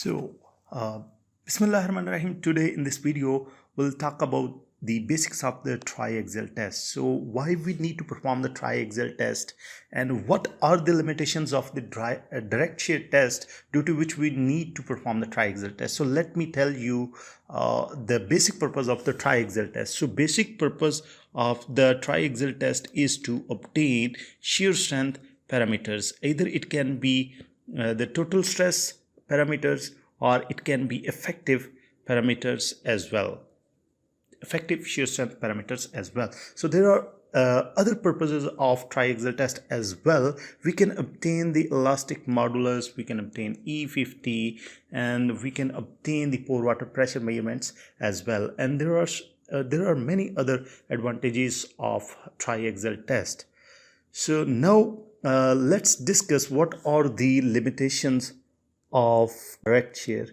So, uh, Bismillahirrahmanirrahim. Today in this video, we'll talk about the basics of the triaxial test. So, why we need to perform the triaxial test and what are the limitations of the direct shear test due to which we need to perform the triaxial test. So, let me tell you the basic purpose of the triaxial test. So, basic purpose of the triaxial test is to obtain shear strength parameters. Either it can be the total stress parameters or it can be effective parameters as well, effective shear strength parameters as well. So there are other purposes of triaxial test as well. We can obtain the elastic modulus, we can obtain E50, and we can obtain the pore water pressure measurements as well. And there are many other advantages of triaxial test. So now let's discuss what are the limitations of direct shear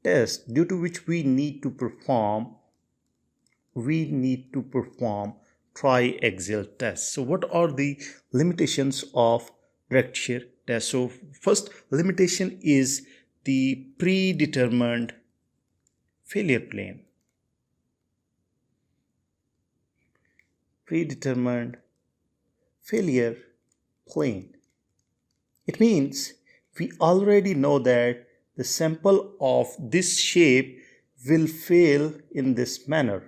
test due to which we need to perform triaxial test. So what are the limitations of direct shear test? So first limitation is the predetermined failure plane. Predetermined failure plane. It means we already know that the sample of this shape will fail in this manner.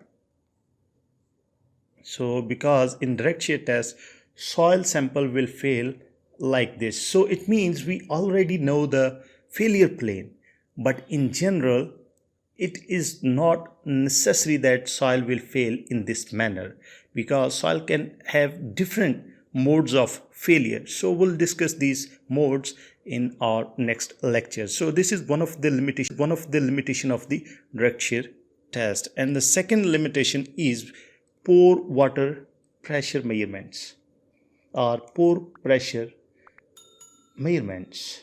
So because in direct shear test, soil sample will fail like this. So it means we already know the failure plane, but in general, it is not necessary that soil will fail in this manner because soil can have different modes of failure. So we'll discuss these modes in our next lecture. So this is one of the limitation of the direct shear test. And the second limitation is pore water pressure measurements or pore pressure measurements.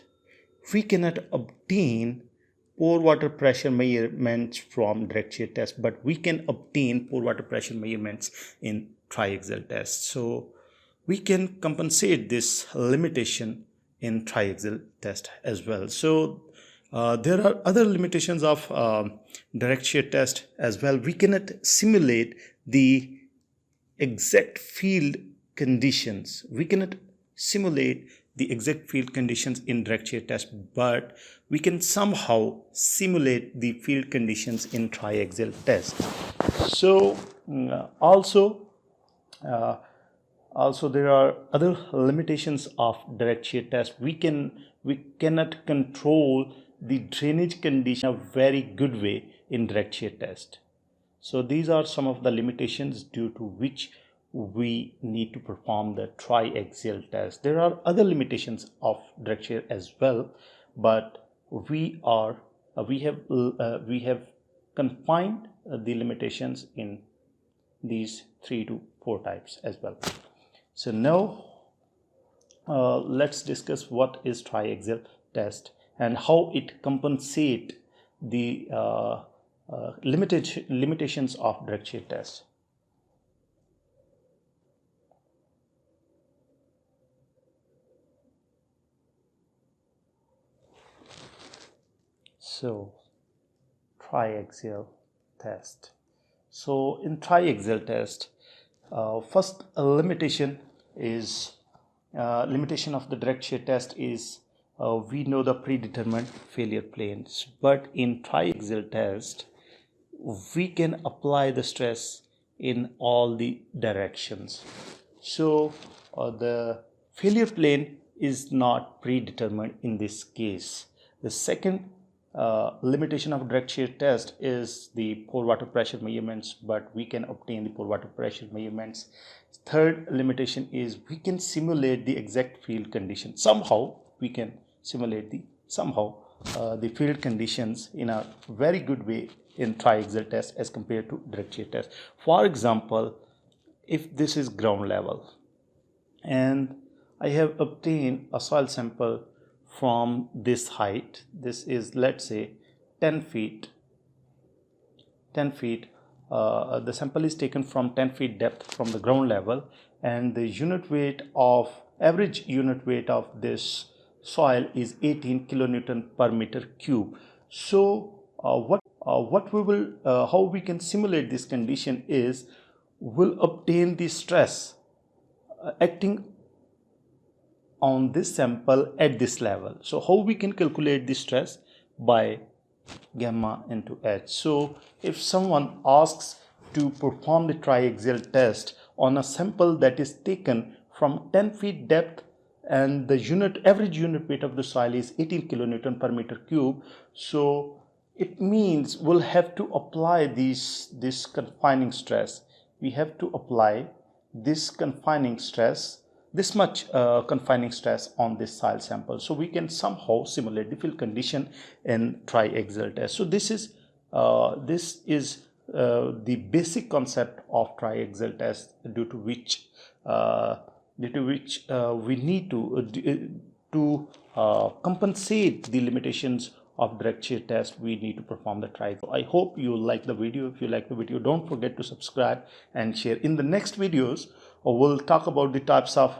We cannot obtain pore water pressure measurements from direct shear test, but we can obtain pore water pressure measurements in triaxial test. So we can compensate this limitation in triaxial test as well. So there are other limitations of direct shear test as well. We cannot simulate the exact field conditions. We cannot simulate the exact field conditions in direct shear test, but we can somehow simulate the field conditions in triaxial test. So also there are other limitations of direct shear test. We cannot control the drainage condition in a very good way in direct shear test. So these are some of the limitations due to which we need to perform the triaxial test. There are other limitations of direct shear as well, but we have confined the limitations in these 3 to 4 types as well. So now let's discuss what is triaxial test and how it compensates the limitations of direct shear test. So triaxial test. So in triaxial test, first limitation is limitation of the direct shear test is we know the predetermined failure planes, but in triaxial test we can apply the stress in all the directions. So the failure plane is not predetermined in this case. The second limitation of direct shear test is the pore water pressure measurements, but we can obtain the pore water pressure measurements. Third limitation is we can simulate the exact field condition. Somehow we can simulate the field conditions in a very good way in triaxial test as compared to direct shear test. For example, if this is ground level and I have obtained a soil sample from this height, this is let's say 10 feet. The sample is taken from 10 feet depth from the ground level, and the average unit weight of this soil is 18 kilonewton per meter cube. So what we will how we can simulate this condition is we'll obtain the stress acting on this sample at this level. So how we can calculate the stress? By gamma into h. So if someone asks to perform the triaxial test on a sample that is taken from 10 feet depth and the average unit weight of the soil is 18 kilonewton per meter cube, so it means we'll have to apply this confining stress. We have to apply this confining stress, this much confining stress on this soil sample, so we can somehow simulate the field condition in triaxial test. So this is the basic concept of triaxial test, due to which we need to compensate the limitations of direct shear test. We need to perform the triaxial. I hope you like the video. If you like the video, don't forget to subscribe and share. In the next videos, we'll talk about the types of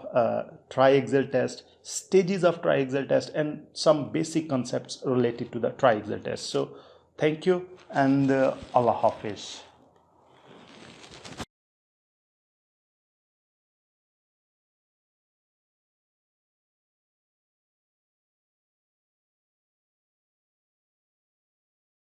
triaxial test, stages of triaxial test, and some basic concepts related to the triaxial test. So thank you, and Allah Hafiz.